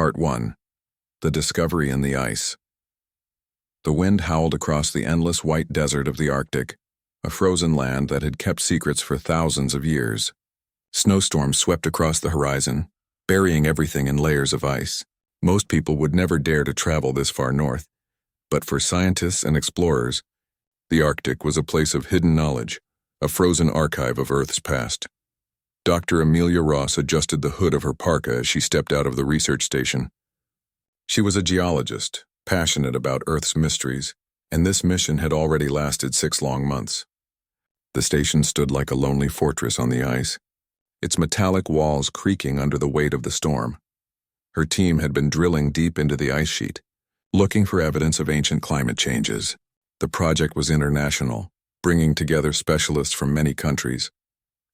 Part 1. The Discovery in the Ice. The wind howled across the endless white desert of the Arctic, a frozen land that had kept secrets for thousands of years. Snowstorms swept across the horizon, burying everything in layers of ice. Most people would never dare to travel this far north, but for scientists and explorers, the Arctic was a place of hidden knowledge, a frozen archive of Earth's past. Dr. Amelia Ross adjusted the hood of her parka as she stepped out of the research station. She was a geologist, passionate about Earth's mysteries, and this mission had already lasted 6 long months. The station stood like a lonely fortress on the ice, its metallic walls creaking under the weight of the storm. Her team had been drilling deep into the ice sheet, looking for evidence of ancient climate changes. The project was international, bringing together specialists from many countries,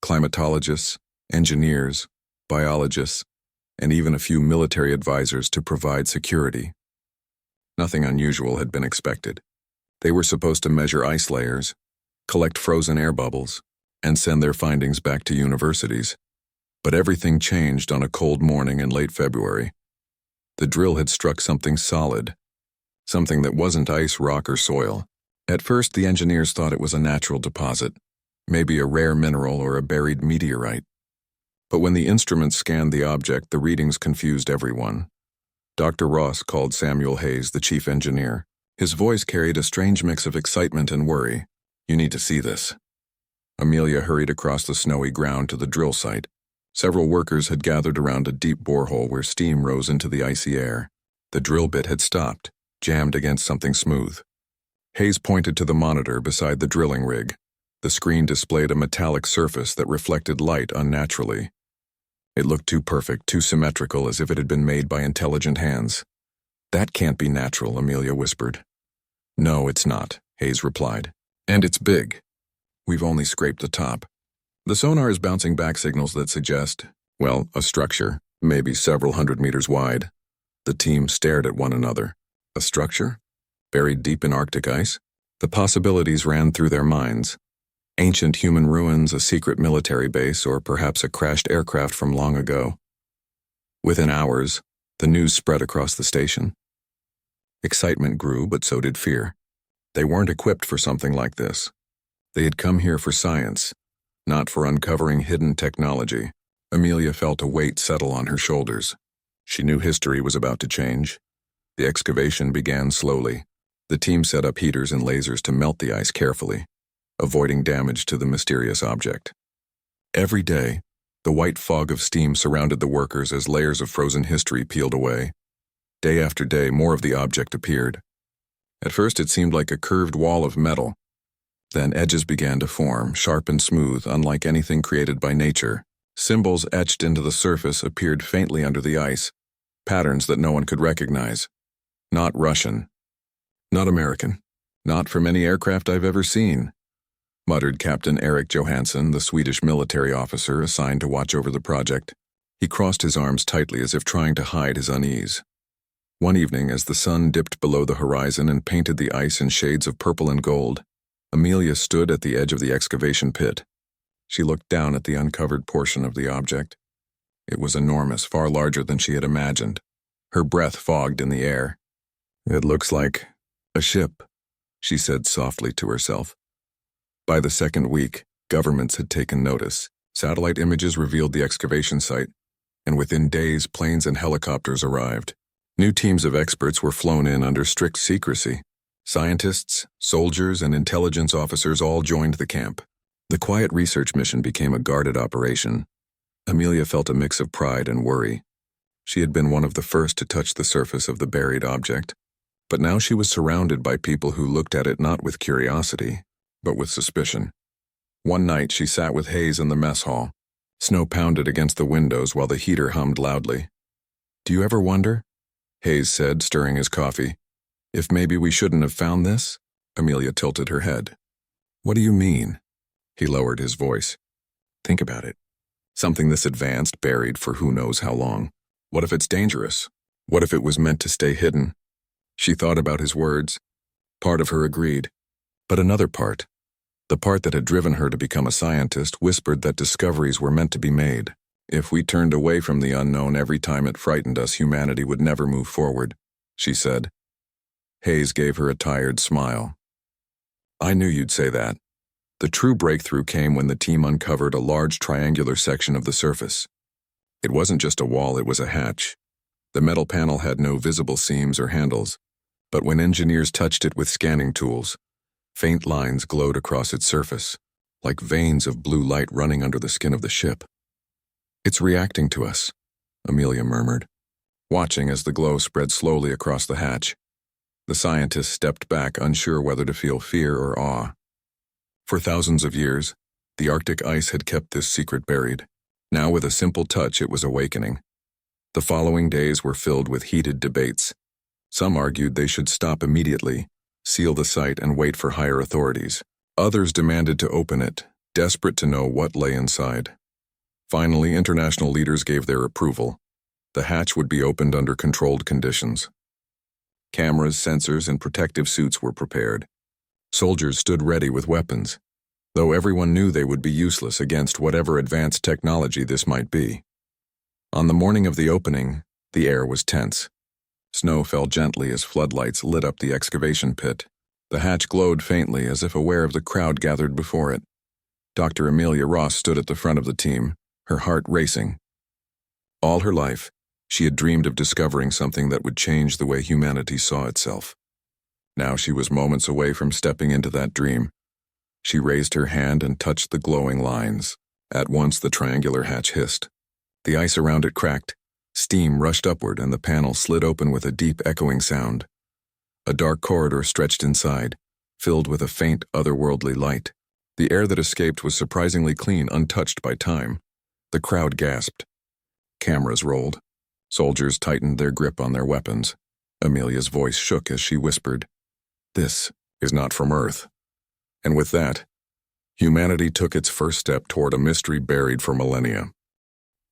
climatologists, engineers, biologists, and even a few military advisors to provide security. Nothing unusual had been expected. They were supposed to measure ice layers, collect frozen air bubbles, and send their findings back to universities. But everything changed on a cold morning in late February. The drill had struck something solid, something that wasn't ice, rock, or soil. At first, the engineers thought it was a natural deposit, maybe a rare mineral or a buried meteorite. But when the instruments scanned the object, the readings confused everyone. Dr. Ross called Samuel Hayes the chief engineer. His voice carried a strange mix of excitement and worry. "You need to see this." Amelia hurried across the snowy ground to the drill site. Several workers had gathered around a deep borehole where steam rose into the icy air. The drill bit had stopped, jammed against something smooth. Hayes pointed to the monitor beside the drilling rig. The screen displayed a metallic surface that reflected light unnaturally. It looked too perfect, too symmetrical, as if it had been made by intelligent hands. "That can't be natural," Amelia whispered. "No, it's not," Hayes replied. "And it's big. We've only scraped the top. The sonar is bouncing back signals that suggest, well, a structure, maybe several hundred meters wide." The team stared at one another. A structure? Buried deep in Arctic ice? The possibilities ran through their minds. Ancient human ruins, a secret military base, or perhaps a crashed aircraft from long ago. Within hours, the news spread across the station. Excitement grew, but so did fear. They weren't equipped for something like this. They had come here for science, not for uncovering hidden technology. Amelia felt a weight settle on her shoulders. She knew history was about to change. The excavation began slowly. The team set up heaters and lasers to melt the ice carefully, avoiding damage to the mysterious object. Every day, the white fog of steam surrounded the workers as layers of frozen history peeled away. Day after day, more of the object appeared. At first, it seemed like a curved wall of metal. Then edges began to form, sharp and smooth, unlike anything created by nature. Symbols etched into the surface appeared faintly under the ice, patterns that no one could recognize. Not Russian. Not American. Not from any aircraft I've ever seen, muttered Captain Eric Johansson, the Swedish military officer assigned to watch over the project. He crossed his arms tightly as if trying to hide his unease. One evening, as the sun dipped below the horizon and painted the ice in shades of purple and gold, Amelia stood at the edge of the excavation pit. She looked down at the uncovered portion of the object. It was enormous, far larger than she had imagined. Her breath fogged in the air. "It looks like a ship," she said softly to herself. By the second week, governments had taken notice. Satellite images revealed the excavation site, and within days, planes and helicopters arrived. New teams of experts were flown in under strict secrecy. Scientists, soldiers, and intelligence officers all joined the camp. The quiet research mission became a guarded operation. Amelia felt a mix of pride and worry. She had been one of the first to touch the surface of the buried object, but now she was surrounded by people who looked at it not with curiosity, but with suspicion. One night, she sat with Hayes in the mess hall. Snow pounded against the windows while the heater hummed loudly. "Do you ever wonder?" Hayes said, stirring his coffee. "If maybe we shouldn't have found this?" Amelia tilted her head. "What do you mean?" He lowered his voice. "Think about it. Something this advanced, buried for who knows how long. What if it's dangerous? What if it was meant to stay hidden?" She thought about his words. Part of her agreed. But another part, the part that had driven her to become a scientist, whispered that discoveries were meant to be made. If we turned away from the unknown every time it frightened us, humanity would never move forward, she said. Hayes gave her a tired smile. I knew you'd say that. The true breakthrough came when the team uncovered a large triangular section of the surface. It wasn't just a wall, it was a hatch. The metal panel had no visible seams or handles, but when engineers touched it with scanning tools, faint lines glowed across its surface, like veins of blue light running under the skin of the ship. It's reacting to us, Amelia murmured, watching as the glow spread slowly across the hatch. The scientists stepped back, unsure whether to feel fear or awe. For thousands of years, the Arctic ice had kept this secret buried. Now, with a simple touch, it was awakening. The following days were filled with heated debates. Some argued they should stop immediately, seal the site, and wait for higher authorities. Others demanded to open it, desperate to know what lay inside. Finally, international leaders gave their approval. The hatch would be opened under controlled conditions. Cameras, sensors, and protective suits were prepared. Soldiers stood ready with weapons, though everyone knew they would be useless against whatever advanced technology this might be. On the morning of the opening, the air was tense. Snow fell gently as floodlights lit up the excavation pit. The hatch glowed faintly, as if aware of the crowd gathered before it. Dr. Amelia Ross stood at the front of the team, her heart racing. All her life, she had dreamed of discovering something that would change the way humanity saw itself. Now she was moments away from stepping into that dream. She raised her hand and touched the glowing lines. At once the triangular hatch hissed. The ice around it cracked, steam rushed upward, and the panel slid open with a deep echoing sound. A dark corridor stretched inside, filled with a faint, otherworldly light. The air that escaped was surprisingly clean, untouched by time. The crowd gasped. Cameras rolled. Soldiers tightened their grip on their weapons. Amelia's voice shook as she whispered, "This is not from Earth." And with that, humanity took its first step toward a mystery buried for millennia.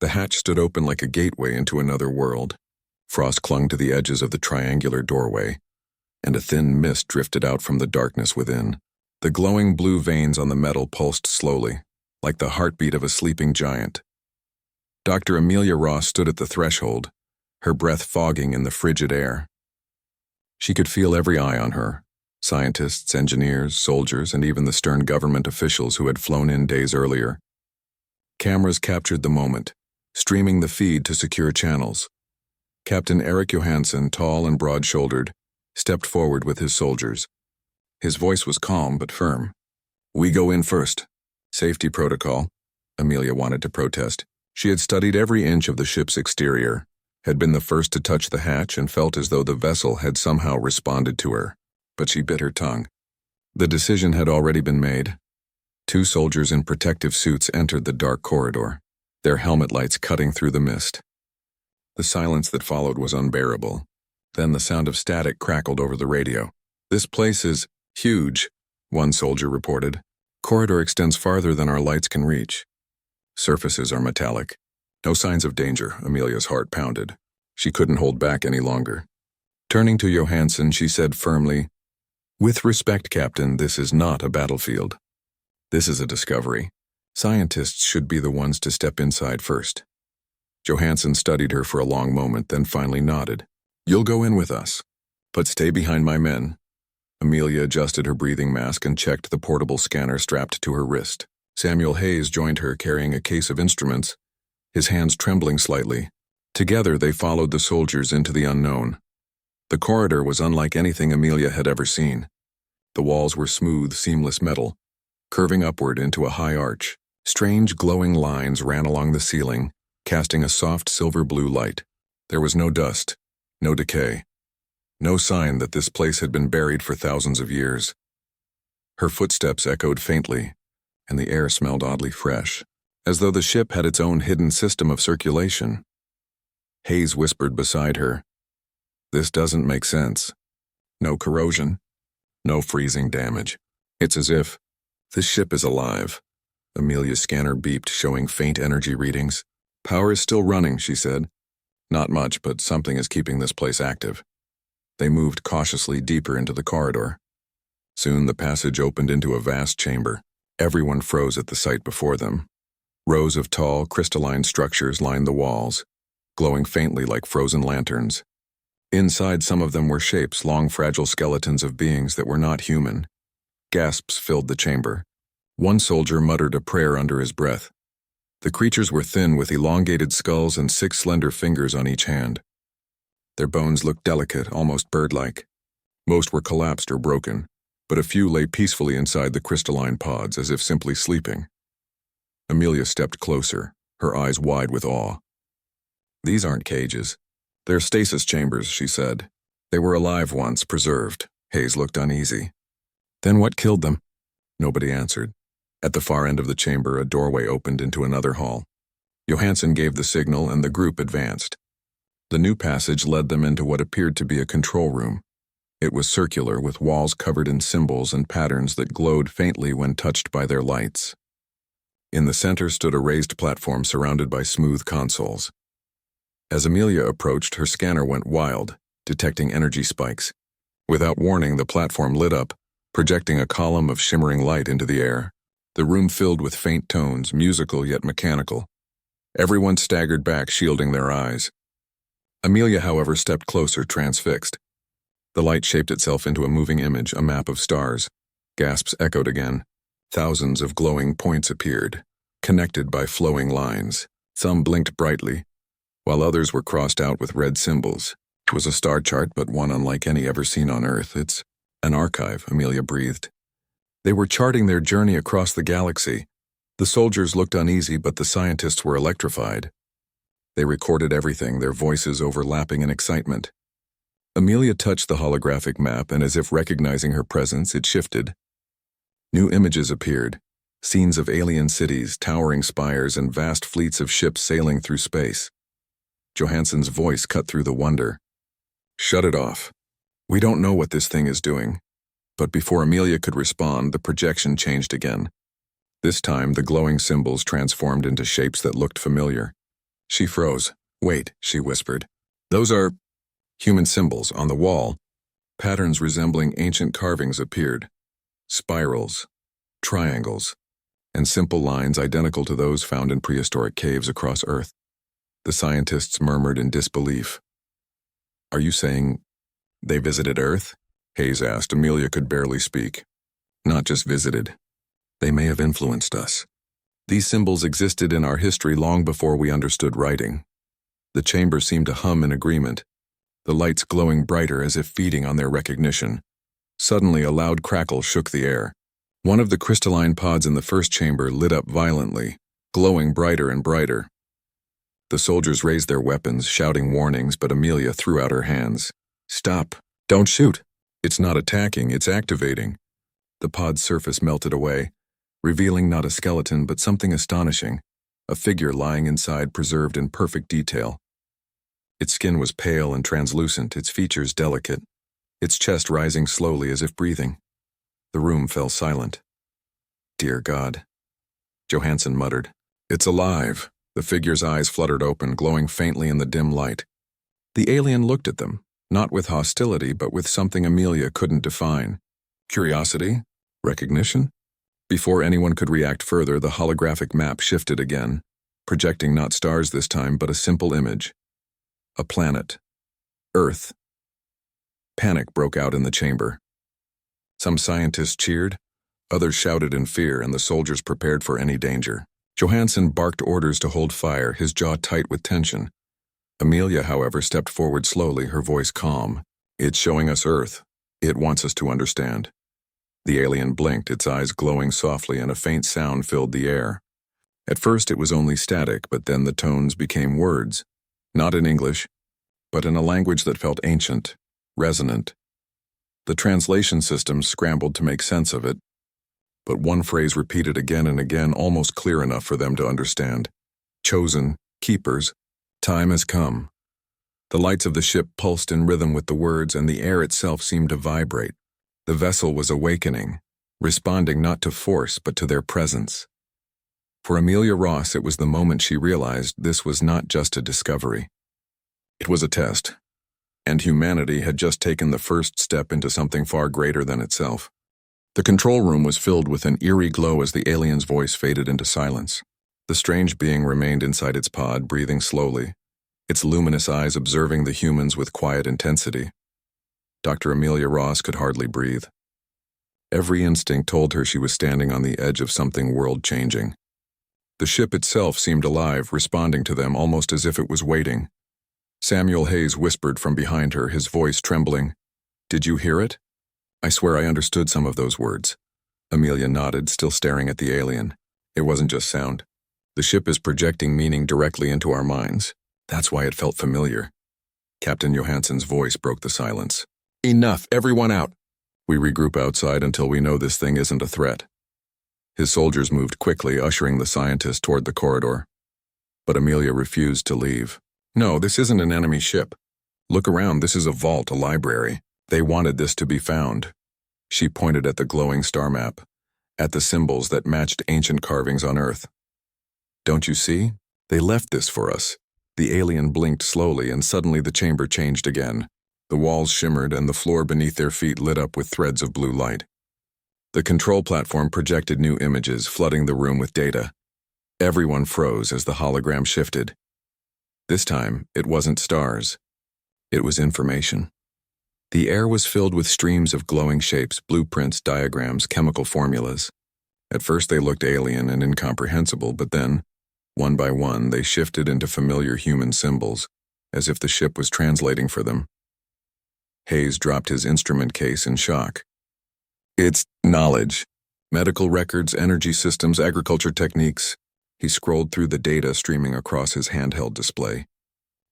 The hatch stood open like a gateway into another world. Frost clung to the edges of the triangular doorway, and a thin mist drifted out from the darkness within. The glowing blue veins on the metal pulsed slowly, like the heartbeat of a sleeping giant. Dr. Amelia Ross stood at the threshold, her breath fogging in the frigid air. She could feel every eye on her, scientists, engineers, soldiers, and even the stern government officials who had flown in days earlier. Cameras captured the moment, streaming the feed to secure channels. Captain Eric Johansson, tall and broad-shouldered, stepped forward with his soldiers. His voice was calm but firm. "We go in first. Safety protocol," Amelia wanted to protest. She had studied every inch of the ship's exterior, had been the first to touch the hatch, and felt as though the vessel had somehow responded to her. But she bit her tongue. The decision had already been made. Two soldiers in protective suits entered the dark corridor, their helmet lights cutting through the mist. The silence that followed was unbearable. Then the sound of static crackled over the radio. "This place is huge," one soldier reported. "Corridor extends farther than our lights can reach. Surfaces are metallic. No signs of danger," Amelia's heart pounded. She couldn't hold back any longer. Turning to Johansson, she said firmly, "With respect, Captain, this is not a battlefield. This is a discovery. Scientists should be the ones to step inside first." Johansson studied her for a long moment, then finally nodded. "You'll go in with us, but stay behind my men." Amelia adjusted her breathing mask and checked the portable scanner strapped to her wrist. Samuel Hayes joined her, carrying a case of instruments, his hands trembling slightly. Together they followed the soldiers into the unknown. The corridor was unlike anything Amelia had ever seen. The walls were smooth, seamless metal, curving upward into a high arch. Strange glowing lines ran along the ceiling, casting a soft silver-blue light. There was no dust, no decay, no sign that this place had been buried for thousands of years. Her footsteps echoed faintly, and the air smelled oddly fresh, as though the ship had its own hidden system of circulation. Hayes whispered beside her, "This doesn't make sense. No corrosion, no freezing damage. It's as if this ship is alive." Amelia's scanner beeped, showing faint energy readings. "Power is still running," she said. "Not much, but something is keeping this place active." They moved cautiously deeper into the corridor. Soon the passage opened into a vast chamber. Everyone froze at the sight before them. Rows of tall, crystalline structures lined the walls, glowing faintly like frozen lanterns. Inside, some of them were shapes, long, fragile skeletons of beings that were not human. Gasps filled the chamber. One soldier muttered a prayer under his breath. The creatures were thin, with elongated skulls and 6 slender fingers on each hand. Their bones looked delicate, almost bird-like. Most were collapsed or broken, but a few lay peacefully inside the crystalline pods, as if simply sleeping. Amelia stepped closer, her eyes wide with awe. "These aren't cages. They're stasis chambers," she said. "They were alive once, preserved." Hayes looked uneasy. "Then what killed them?" Nobody answered. At the far end of the chamber, a doorway opened into another hall. Johansson gave the signal, and the group advanced. The new passage led them into what appeared to be a control room. It was circular, with walls covered in symbols and patterns that glowed faintly when touched by their lights. In the center stood a raised platform surrounded by smooth consoles. As Amelia approached, her scanner went wild, detecting energy spikes. Without warning, the platform lit up, projecting a column of shimmering light into the air. The room filled with faint tones, musical yet mechanical. Everyone staggered back, shielding their eyes. Amelia, however, stepped closer, transfixed. The light shaped itself into a moving image, a map of stars. Gasps echoed again. Thousands of glowing points appeared, connected by flowing lines. Some blinked brightly, while others were crossed out with red symbols. It was a star chart, but one unlike any ever seen on Earth. "It's an archive," Amelia breathed. They were charting their journey across the galaxy. The soldiers looked uneasy, but the scientists were electrified. They recorded everything, their voices overlapping in excitement. Amelia touched the holographic map, and as if recognizing her presence, it shifted. New images appeared, scenes of alien cities, towering spires, and vast fleets of ships sailing through space. Johansson's voice cut through the wonder. "Shut it off. We don't know what this thing is doing." But before Amelia could respond, the projection changed again. This time, the glowing symbols transformed into shapes that looked familiar. She froze. "Wait," she whispered. "Those are human symbols on the wall." Patterns resembling ancient carvings appeared. Spirals, triangles, and simple lines identical to those found in prehistoric caves across Earth. The scientists murmured in disbelief. "Are you saying they visited Earth?" Hayes asked. Amelia could barely speak. "Not just visited. They may have influenced us. These symbols existed in our history long before we understood writing." The chamber seemed to hum in agreement, the lights glowing brighter as if feeding on their recognition. Suddenly, a loud crackle shook the air. One of the crystalline pods in the first chamber lit up violently, glowing brighter and brighter. The soldiers raised their weapons, shouting warnings, but Amelia threw out her hands. "Stop! Don't shoot! It's not attacking, it's activating." The pod's surface melted away, revealing not a skeleton but something astonishing, a figure lying inside preserved in perfect detail. Its skin was pale and translucent, its features delicate, its chest rising slowly as if breathing. The room fell silent. "Dear God," Johansson muttered. "It's alive." The figure's eyes fluttered open, glowing faintly in the dim light. The alien looked at them, not with hostility, but with something Amelia couldn't define. Curiosity? Recognition? Before anyone could react further, the holographic map shifted again, projecting not stars this time, but a simple image. A planet. Earth. Panic broke out in the chamber. Some scientists cheered, others shouted in fear, and the soldiers prepared for any danger. Johansson barked orders to hold fire, his jaw tight with tension. Amelia, however, stepped forward slowly, her voice calm. "It's showing us Earth. It wants us to understand." The alien blinked, its eyes glowing softly, and a faint sound filled the air. At first it was only static, but then the tones became words. Not in English, but in a language that felt ancient, resonant. The translation systems scrambled to make sense of it, but one phrase repeated again and again, almost clear enough for them to understand. "Chosen, keepers, time has come." The lights of the ship pulsed in rhythm with the words, and the air itself seemed to vibrate. The vessel was awakening, responding not to force but to their presence. For Amelia Ross, it was the moment she realized this was not just a discovery. It was a test, and humanity had just taken the first step into something far greater than itself. The control room was filled with an eerie glow as the alien's voice faded into silence. The strange being remained inside its pod, breathing slowly, its luminous eyes observing the humans with quiet intensity. Dr. Amelia Ross could hardly breathe. Every instinct told her she was standing on the edge of something world-changing. The ship itself seemed alive, responding to them almost as if it was waiting. Samuel Hayes whispered from behind her, his voice trembling. "Did you hear it?" "I swear I understood some of those words." Amelia nodded, still staring at the alien. "It wasn't just sound. The ship is projecting meaning directly into our minds. That's why it felt familiar." Captain Johansson's voice broke the silence. "Enough, everyone out. We regroup outside until we know this thing isn't a threat." His soldiers moved quickly, ushering the scientist toward the corridor. But Amelia refused to leave. "No, this isn't an enemy ship. Look around, this is a vault, a library. They wanted this to be found." She pointed at the glowing star map, at the symbols that matched ancient carvings on Earth. "Don't you see? They left this for us." The alien blinked slowly, and suddenly the chamber changed again. The walls shimmered, and the floor beneath their feet lit up with threads of blue light. The control platform projected new images, flooding the room with data. Everyone froze as the hologram shifted. This time, it wasn't stars. It was information. The air was filled with streams of glowing shapes, blueprints, diagrams, chemical formulas. At first they looked alien and incomprehensible, but then, one by one, they shifted into familiar human symbols, as if the ship was translating for them. Hayes dropped his instrument case in shock. "It's knowledge. Medical records, energy systems, agriculture techniques." He scrolled through the data streaming across his handheld display.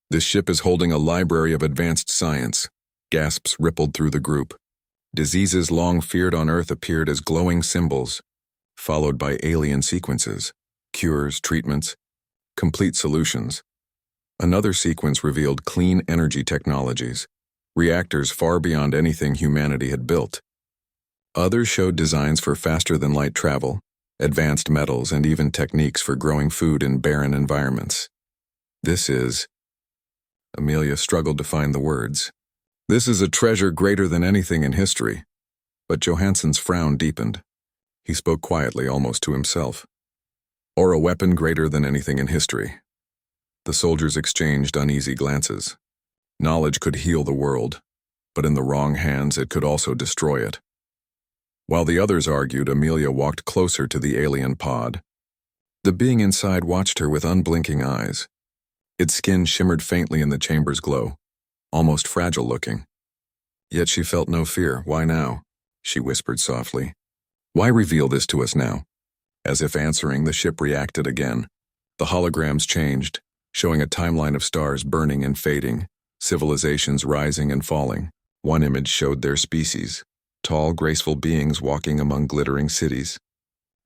"This ship is holding a library of advanced science." Gasps rippled through the group. Diseases long feared on Earth appeared as glowing symbols, followed by alien sequences, cures, treatments, complete solutions. Another sequence revealed clean energy technologies, reactors far beyond anything humanity had built. Others showed designs for faster-than-light travel, advanced metals, and even techniques for growing food in barren environments. This is... Amelia struggled to find the words. "This is a treasure greater than anything in history." But Johansson's frown deepened. He spoke quietly, almost to himself. "Or a weapon greater than anything in history." The soldiers exchanged uneasy glances. Knowledge could heal the world, but in the wrong hands it could also destroy it. While the others argued, Amelia walked closer to the alien pod. The being inside watched her with unblinking eyes. Its skin shimmered faintly in the chamber's glow, almost fragile-looking. Yet she felt no fear. "Why now?" she whispered softly. "Why reveal this to us now?" As if answering, the ship reacted again. The holograms changed, showing a timeline of stars burning and fading, civilizations rising and falling. One image showed their species, tall, graceful beings walking among glittering cities.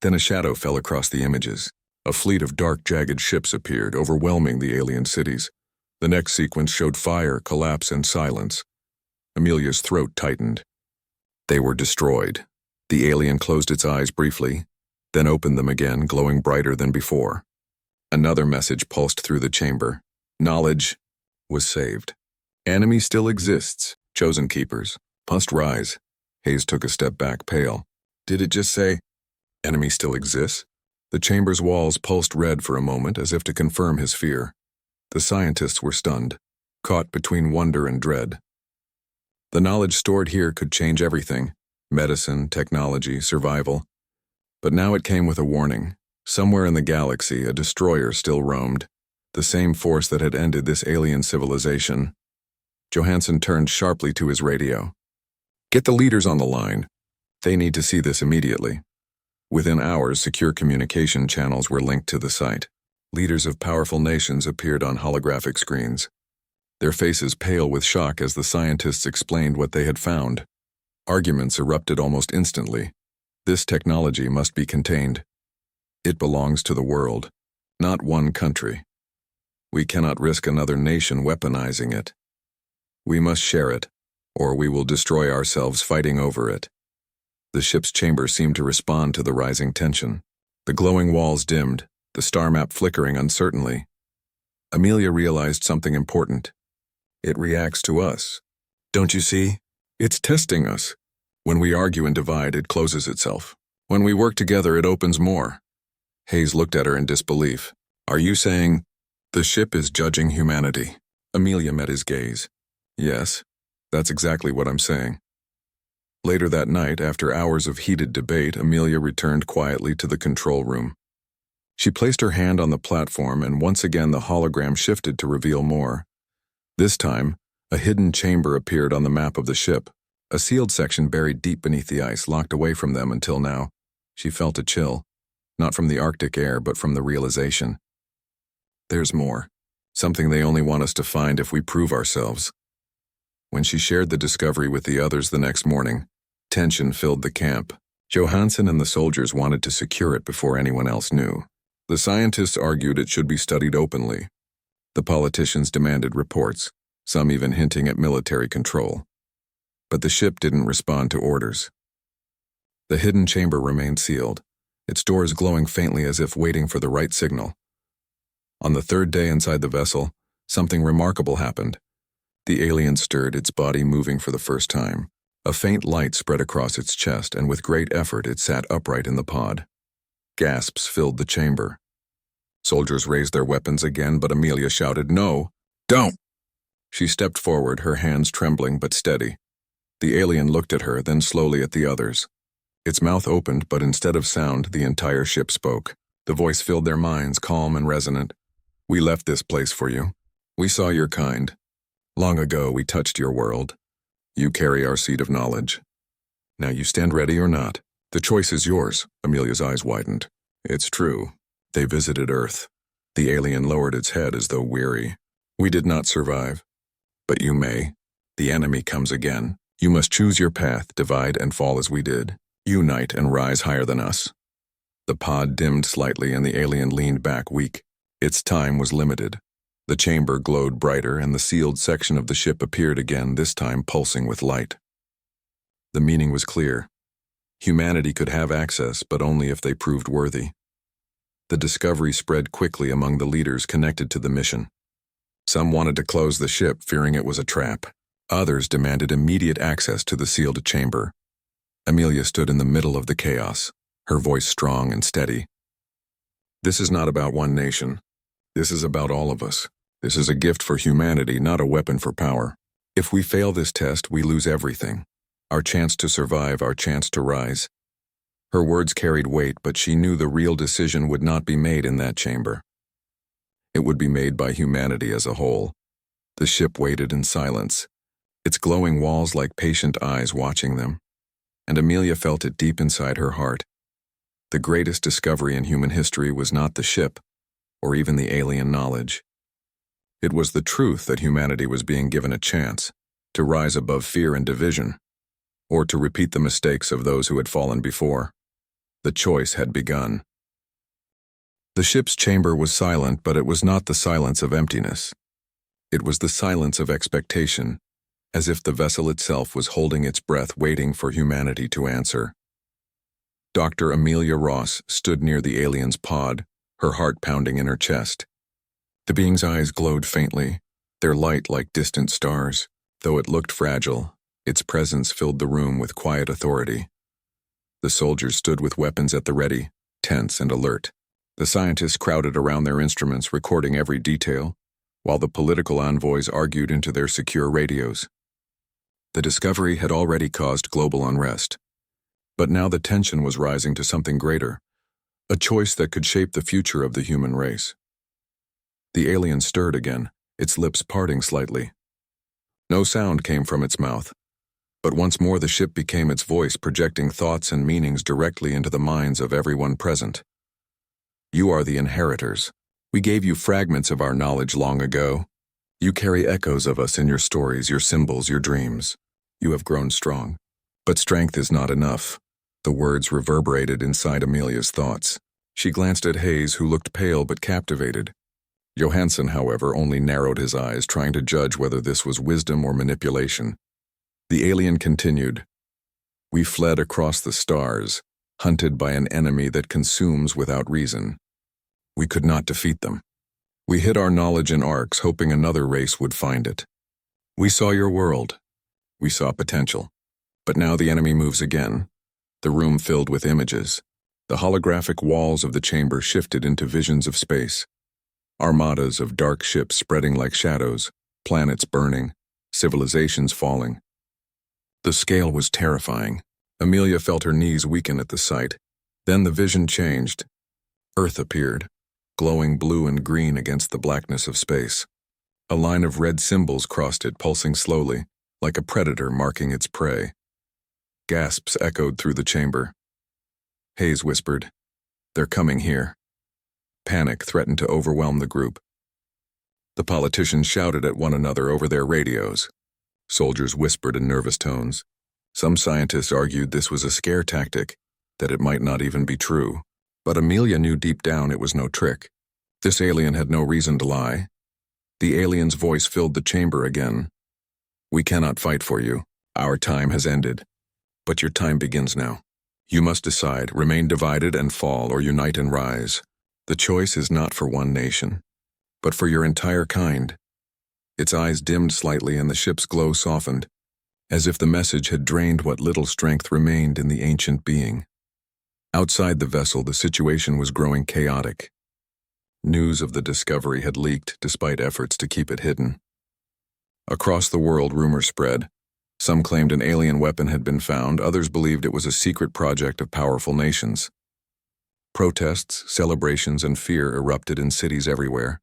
Then a shadow fell across the images. A fleet of dark, jagged ships appeared, overwhelming the alien cities. The next sequence showed fire, collapse, and silence. Amelia's throat tightened. They were destroyed. The alien closed its eyes briefly, then opened them again, glowing brighter than before. Another message pulsed through the chamber. Knowledge was saved. Enemy still exists. Chosen keepers must rise. Hayes took a step back, pale. Did it just say, enemy still exists? The chamber's walls pulsed red for a moment, as if to confirm his fear. The scientists were stunned, caught between wonder and dread. The knowledge stored here could change everything: medicine, technology, survival. But now it came with a warning. Somewhere in the galaxy, a destroyer still roamed, the same force that had ended this alien civilization. Johansson turned sharply to his radio. "Get the leaders on the line. They need to see this immediately." Within hours, secure communication channels were linked to the site. Leaders of powerful nations appeared on holographic screens, their faces pale with shock as the scientists explained what they had found. Arguments erupted almost instantly. This technology must be contained. It belongs to the world, not one country. We cannot risk another nation weaponizing it. We must share it, or we will destroy ourselves fighting over it. The ship's chamber seemed to respond to the rising tension. The glowing walls dimmed, the star map flickering uncertainly. Amelia realized something important. It reacts to us. Don't you see? It's testing us. When we argue and divide, it closes itself. When we work together, it opens more. Hayes looked at her in disbelief. Are you saying the ship is judging humanity? Amelia met his gaze. Yes, that's exactly what I'm saying. Later that night, after hours of heated debate, Amelia returned quietly to the control room. She placed her hand on the platform, and once again the hologram shifted to reveal more. This time, a hidden chamber appeared on the map of the ship, a sealed section buried deep beneath the ice, locked away from them until now. She felt a chill, not from the Arctic air, but from the realization. There's more, something they only want us to find if we prove ourselves. When she shared the discovery with the others the next morning, tension filled the camp. Johansson and the soldiers wanted to secure it before anyone else knew. The scientists argued it should be studied openly. The politicians demanded reports, some even hinting at military control. But the ship didn't respond to orders. The hidden chamber remained sealed, its doors glowing faintly as if waiting for the right signal. On the third day inside the vessel, something remarkable happened. The alien stirred, its body moving for the first time. A faint light spread across its chest, and with great effort it sat upright in the pod. Gasps filled the chamber. Soldiers raised their weapons again, but Amelia shouted, "No, don't!" She stepped forward, her hands trembling but steady. The alien looked at her, then slowly at the others. Its mouth opened, but instead of sound, the entire ship spoke. The voice filled their minds, calm and resonant. "We left this place for you. We saw your kind. Long ago, we touched your world. You carry our seed of knowledge. Now you stand ready or not. The choice is yours." Amelia's eyes widened. "It's true. They visited Earth." The alien lowered its head as though weary. "We did not survive. But you may. The enemy comes again. You must choose your path, divide and fall as we did. Unite and rise higher than us." The pod dimmed slightly and the alien leaned back, weak. Its time was limited. The chamber glowed brighter and the sealed section of the ship appeared again, this time pulsing with light. The meaning was clear. Humanity could have access, but only if they proved worthy. The discovery spread quickly among the leaders connected to the mission. Some wanted to close the ship, fearing it was a trap. Others demanded immediate access to the sealed chamber. Amelia stood in the middle of the chaos, her voice strong and steady. "This is not about one nation. This is about all of us. This is a gift for humanity, not a weapon for power. If we fail this test, we lose everything. Our chance to survive, our chance to rise." Her words carried weight, but she knew the real decision would not be made in that chamber. It would be made by humanity as a whole. The ship waited in silence, its glowing walls like patient eyes watching them, and Amelia felt it deep inside her heart. The greatest discovery in human history was not the ship, or even the alien knowledge. It was the truth that humanity was being given a chance to rise above fear and division, or to repeat the mistakes of those who had fallen before. The choice had begun. The ship's chamber was silent, but it was not the silence of emptiness. It was the silence of expectation, as if the vessel itself was holding its breath, waiting for humanity to answer. Dr. Amelia Ross stood near the alien's pod, her heart pounding in her chest. The being's eyes glowed faintly, their light like distant stars. Though it looked fragile, its presence filled the room with quiet authority. The soldiers stood with weapons at the ready, tense and alert. The scientists crowded around their instruments, recording every detail, while the political envoys argued into their secure radios. The discovery had already caused global unrest, but now the tension was rising to something greater, a choice that could shape the future of the human race. The alien stirred again, its lips parting slightly. No sound came from its mouth, but once more the ship became its voice, projecting thoughts and meanings directly into the minds of everyone present. "You are the inheritors. We gave you fragments of our knowledge long ago. You carry echoes of us in your stories, your symbols, your dreams. You have grown strong. But strength is not enough." The words reverberated inside Amelia's thoughts. She glanced at Hayes, who looked pale but captivated. Johansson, however, only narrowed his eyes, trying to judge whether this was wisdom or manipulation. The alien continued, "We fled across the stars, hunted by an enemy that consumes without reason. We could not defeat them. We hid our knowledge in Orcs, hoping another race would find it. We saw your world. We saw potential. But now the enemy moves again, the room filled with images. The holographic walls of the chamber shifted into visions of space. Armadas of dark ships spreading like shadows, planets burning, civilizations falling. The scale was terrifying. Amelia felt her knees weaken at the sight. Then the vision changed. Earth appeared, glowing blue and green against the blackness of space. A line of red symbols crossed it, pulsing slowly, like a predator marking its prey. Gasps echoed through the chamber. Hayes whispered, "They're coming here." Panic threatened to overwhelm the group. The politicians shouted at one another over their radios. Soldiers whispered in nervous tones. Some scientists argued this was a scare tactic, that it might not even be true. But Amelia knew deep down it was no trick. This alien had no reason to lie. The alien's voice filled the chamber again. "We cannot fight for you. Our time has ended. But your time begins now. You must decide, remain divided and fall, or unite and rise. The choice is not for one nation, but for your entire kind." Its eyes dimmed slightly and the ship's glow softened, as if the message had drained what little strength remained in the ancient being. Outside the vessel, the situation was growing chaotic. News of the discovery had leaked despite efforts to keep it hidden. Across the world, rumors spread. Some claimed an alien weapon had been found, others believed it was a secret project of powerful nations. Protests, celebrations, and fear erupted in cities everywhere.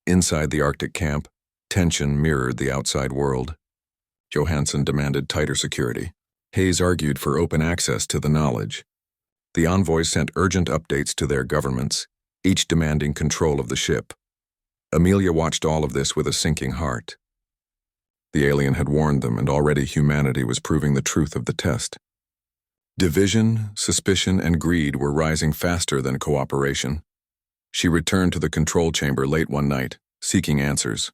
Inside the Arctic camp, tension mirrored the outside world. Johansson demanded tighter security. Hayes argued for open access to the knowledge. The envoys sent urgent updates to their governments, each demanding control of the ship. Amelia watched all of this with a sinking heart. The alien had warned them, and already humanity was proving the truth of the test. Division, suspicion, and greed were rising faster than cooperation. She returned to the control chamber late one night, seeking answers.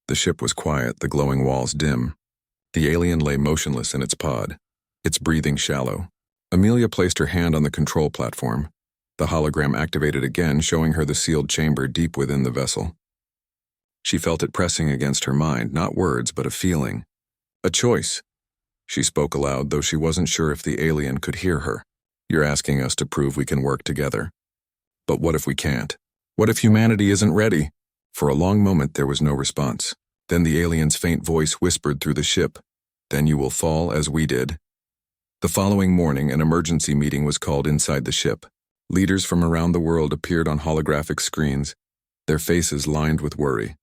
The ship was quiet, the glowing walls dim. The alien lay motionless in its pod, its breathing shallow. Amelia placed her hand on the control platform. The hologram activated again, showing her the sealed chamber deep within the vessel. She felt it pressing against her mind, not words, but a feeling. A choice. She spoke aloud, though she wasn't sure if the alien could hear her. "You're asking us to prove we can work together. But what if we can't? What if humanity isn't ready?" For a long moment there was no response. Then the alien's faint voice whispered through the ship, "Then you will fall as we did." The following morning, an emergency meeting was called inside the ship. Leaders from around the world appeared on holographic screens, their faces lined with worry.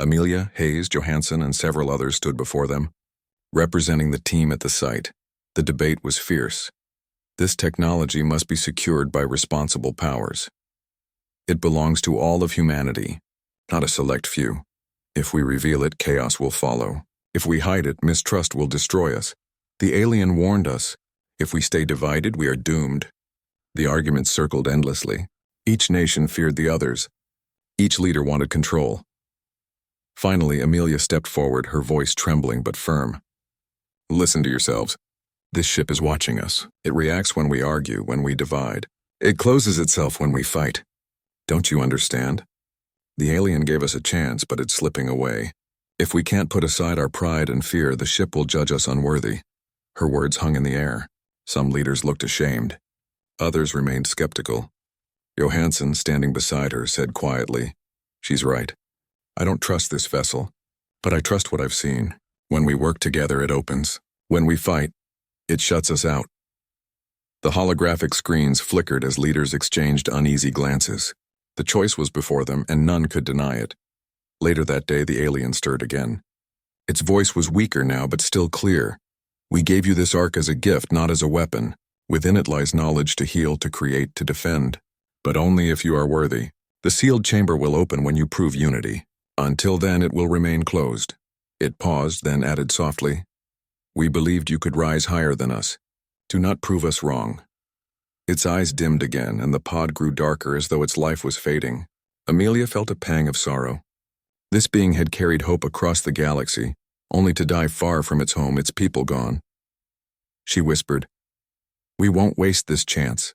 Amelia, Hayes, Johansson, and several others stood before them, representing the team at the site. The debate was fierce. This technology must be secured by responsible powers. It belongs to all of humanity, not a select few. If we reveal it, chaos will follow. If we hide it, mistrust will destroy us. The alien warned us. If we stay divided, we are doomed. The arguments circled endlessly. Each nation feared the others. Each leader wanted control. Finally, Amelia stepped forward, her voice trembling but firm. "Listen to yourselves. This ship is watching us. It reacts when we argue, when we divide. It closes itself when we fight. Don't you understand? The alien gave us a chance, but it's slipping away. If we can't put aside our pride and fear, the ship will judge us unworthy." Her words hung in the air. Some leaders looked ashamed. Others remained skeptical. Johansson, standing beside her, said quietly, "She's right. I don't trust this vessel, but I trust what I've seen. When we work together, it opens. When we fight, it shuts us out." The holographic screens flickered as leaders exchanged uneasy glances. The choice was before them, and none could deny it. Later that day, the alien stirred again. Its voice was weaker now, but still clear. "We gave you this ark as a gift, not as a weapon. Within it lies knowledge to heal, to create, to defend. But only if you are worthy. The sealed chamber will open when you prove unity. Until then, it will remain closed." It paused, then added softly, "We believed you could rise higher than us. Do not prove us wrong." Its eyes dimmed again, and the pod grew darker as though its life was fading. Amelia felt a pang of sorrow. This being had carried hope across the galaxy, only to die far from its home, its people gone. She whispered, "We won't waste this chance.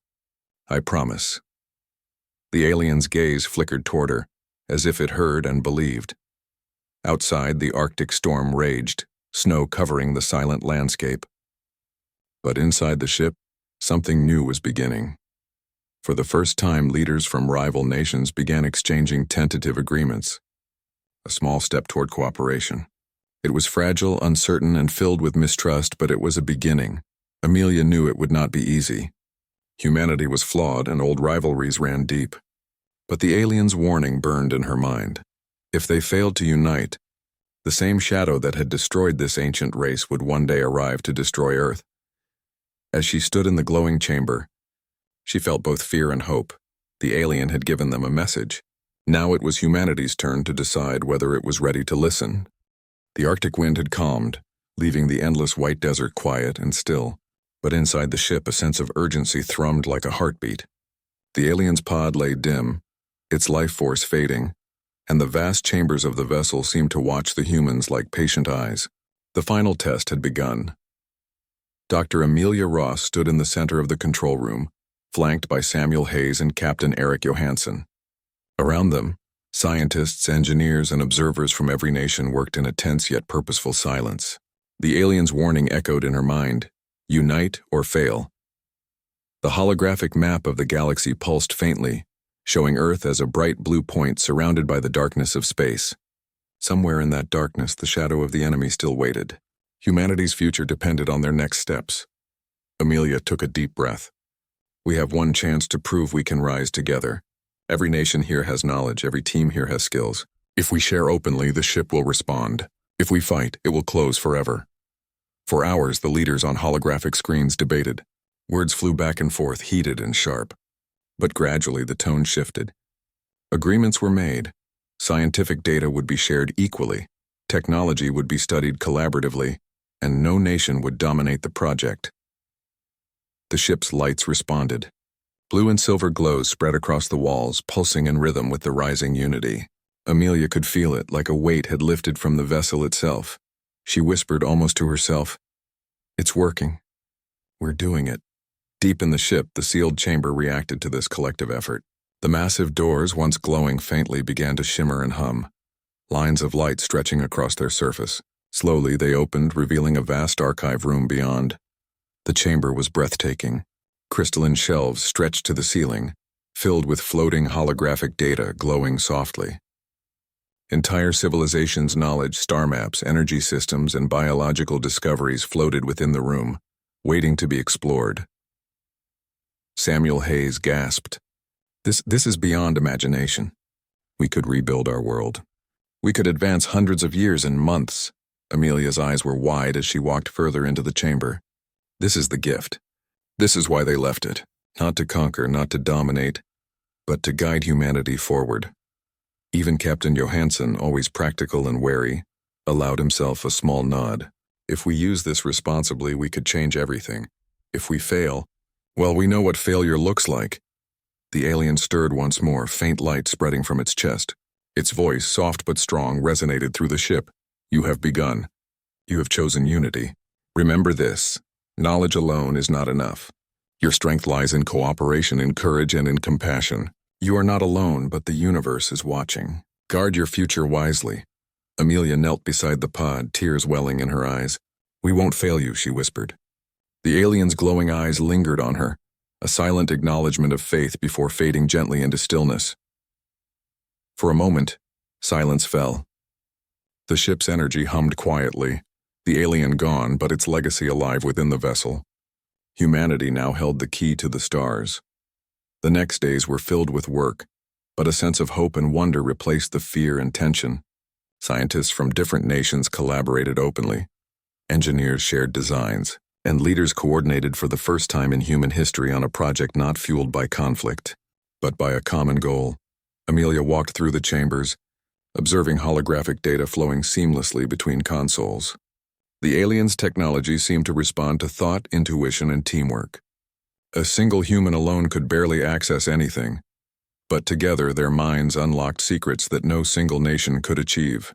I promise." The alien's gaze flickered toward her, as if it heard and believed. Outside, the Arctic storm raged, snow covering the silent landscape. But inside the ship, Something new was beginning. For the first time, leaders from rival nations began exchanging tentative agreements. A small step toward cooperation. It was fragile, uncertain, and filled with mistrust, but it was a beginning. Amelia knew it would not be easy. Humanity was flawed, and old rivalries ran deep. But the aliens' warning burned in her mind. If they failed to unite, the same shadow that had destroyed this ancient race would one day arrive to destroy Earth. As she stood in the glowing chamber, she felt both fear and hope. The alien had given them a message. Now it was humanity's turn to decide whether it was ready to listen. The Arctic wind had calmed, leaving the endless white desert quiet and still. But inside the ship, a sense of urgency thrummed like a heartbeat. The alien's pod lay dim, its life force fading, and the vast chambers of the vessel seemed to watch the humans like patient eyes. The final test had begun. Dr. Amelia Ross stood in the center of the control room, flanked by Samuel Hayes and Captain Eric Johansson. Around them, scientists, engineers, and observers from every nation worked in a tense yet purposeful silence. The alien's warning echoed in her mind: unite or fail. The holographic map of the galaxy pulsed faintly, showing Earth as a bright blue point surrounded by the darkness of space. Somewhere in that darkness, the shadow of the enemy still waited. Humanity's future depended on their next steps. Amelia took a deep breath. We have one chance to prove we can rise together. Every nation here has knowledge, every team here has skills. If we share openly, the ship will respond. If we fight, it will close forever. For hours, the leaders on holographic screens debated. Words flew back and forth, heated and sharp. But gradually, the tone shifted. Agreements were made. Scientific data would be shared equally. Technology would be studied collaboratively, and no nation would dominate the project. The ship's lights responded. Blue and silver glows spread across the walls, pulsing in rhythm with the rising unity. Amelia could feel it, like a weight had lifted from the vessel itself. She whispered almost to herself, "It's working. We're doing it." Deep in the ship, the sealed chamber reacted to this collective effort. The massive doors, once glowing faintly, began to shimmer and hum, lines of light stretching across their surface. Slowly, they opened, revealing a vast archive room beyond. The chamber was breathtaking. Crystalline shelves stretched to the ceiling, filled with floating holographic data glowing softly. Entire civilizations' knowledge, star maps, energy systems, and biological discoveries floated within the room, waiting to be explored. Samuel Hayes gasped. This is beyond imagination. We could rebuild our world. We could advance hundreds of years in months. Amelia's eyes were wide as she walked further into the chamber. This is the gift. This is why they left it. Not to conquer, not to dominate, but to guide humanity forward. Even Captain Johansson, always practical and wary, allowed himself a small nod. If we use this responsibly, we could change everything. If we fail, well, we know what failure looks like. The alien stirred once more, faint light spreading from its chest. Its voice, soft but strong, resonated through the ship. You have begun. You have chosen unity. Remember this. Knowledge alone is not enough. Your strength lies in cooperation, in courage, and in compassion. You are not alone, but the universe is watching. Guard your future wisely. Amelia knelt beside the pod, tears welling in her eyes. We won't fail you, she whispered. The alien's glowing eyes lingered on her, a silent acknowledgement of faith before fading gently into stillness. For a moment, silence fell. The ship's energy hummed quietly, the alien gone, but its legacy alive within the vessel. Humanity now held the key to the stars. The next days were filled with work, but a sense of hope and wonder replaced the fear and tension. Scientists from different nations collaborated openly. Engineers shared designs, and leaders coordinated for the first time in human history on a project not fueled by conflict, but by a common goal. Amelia walked through the chambers, observing holographic data flowing seamlessly between consoles. The aliens' technology seemed to respond to thought, intuition, and teamwork. A single human alone could barely access anything, but together their minds unlocked secrets that no single nation could achieve.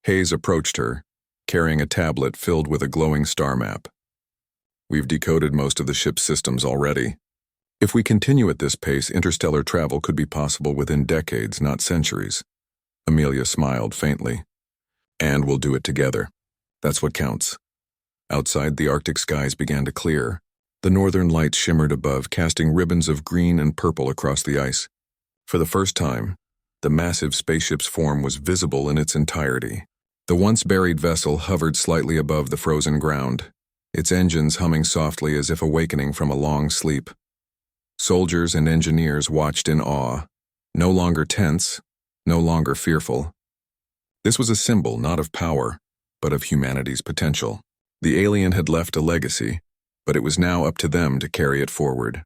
Hayes approached her, carrying a tablet filled with a glowing star map. We've decoded most of the ship's systems already. If we continue at this pace, interstellar travel could be possible within decades, not centuries. Amelia smiled faintly. And we'll do it together. That's what counts. Outside, the Arctic skies began to clear. The northern lights shimmered above, casting ribbons of green and purple across the ice. For the first time, the massive spaceship's form was visible in its entirety. The once buried vessel hovered slightly above the frozen ground, its engines humming softly as if awakening from a long sleep. Soldiers and engineers watched in awe, no longer tense, no longer fearful. This was a symbol not of power, but of humanity's potential. The alien had left a legacy, but it was now up to them to carry it forward.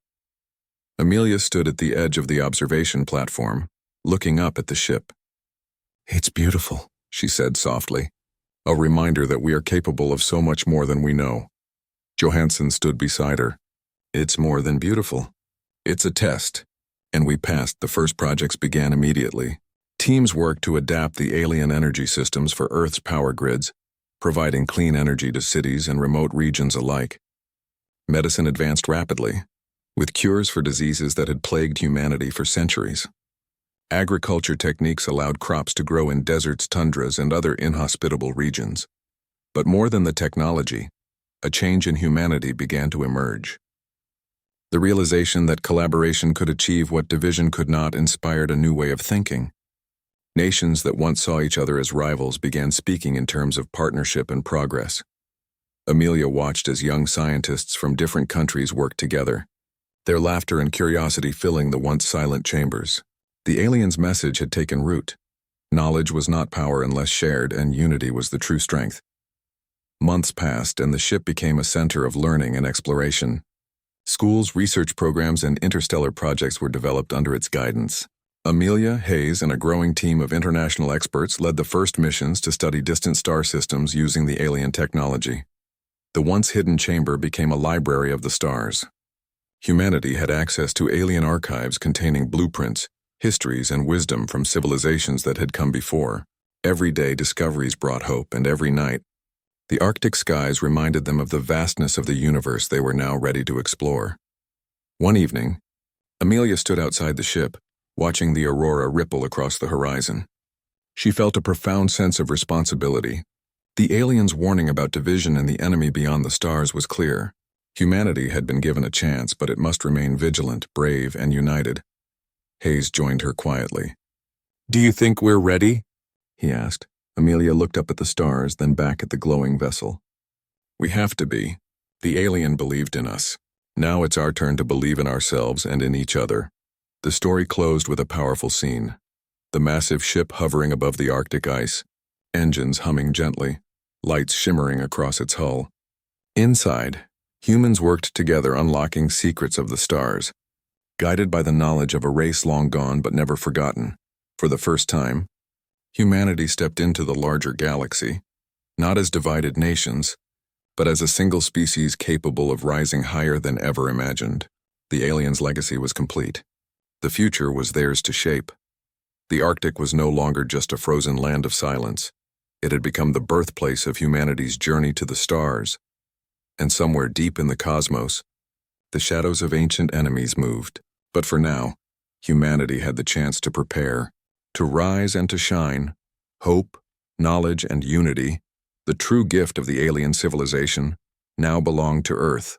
Amelia stood at the edge of the observation platform, looking up at the ship. "It's beautiful," she said softly, a reminder that we are capable of so much more than we know. Johansson stood beside her. "It's more than beautiful. It's a test." And we passed. The first projects began immediately. Teams worked to adapt the alien energy systems for Earth's power grids, providing clean energy to cities and remote regions alike. Medicine advanced rapidly, with cures for diseases that had plagued humanity for centuries. Agriculture techniques allowed crops to grow in deserts, tundras, and other inhospitable regions. But more than the technology, a change in humanity began to emerge. The realization that collaboration could achieve what division could not inspired a new way of thinking. Nations that once saw each other as rivals began speaking in terms of partnership and progress. Amelia watched as young scientists from different countries worked together, their laughter and curiosity filling the once silent chambers. The alien's message had taken root. Knowledge was not power unless shared, and unity was the true strength. Months passed, and the ship became a center of learning and exploration. Schools, research programs, and interstellar projects were developed under its guidance. Amelia, Hayes, and a growing team of international experts led the first missions to study distant star systems using the alien technology. The once hidden chamber became a library of the stars. Humanity had access to alien archives containing blueprints, histories, and wisdom from civilizations that had come before. Every day discoveries brought hope, and every night, the Arctic skies reminded them of the vastness of the universe they were now ready to explore. One evening, Amelia stood outside the ship, watching the aurora ripple across the horizon. She felt a profound sense of responsibility. The aliens' warning about division and the enemy beyond the stars was clear. Humanity had been given a chance, but it must remain vigilant, brave, and united. Hayes joined her quietly. "Do you think we're ready?" he asked. Amelia looked up at the stars, then back at the glowing vessel. "We have to be. The alien believed in us. Now it's our turn to believe in ourselves and in each other." The story closed with a powerful scene. The massive ship hovering above the Arctic ice, engines humming gently, lights shimmering across its hull. Inside, humans worked together, unlocking secrets of the stars, guided by the knowledge of a race long gone but never forgotten. For the first time, humanity stepped into the larger galaxy, not as divided nations, but as a single species capable of rising higher than ever imagined. The aliens' legacy was complete. The future was theirs to shape. The Arctic was no longer just a frozen land of silence. It had become the birthplace of humanity's journey to the stars. And somewhere deep in the cosmos, the shadows of ancient enemies moved. But for now, humanity had the chance to prepare, to rise and to shine. Hope, knowledge, and unity, the true gift of the alien civilization, now belonged to Earth.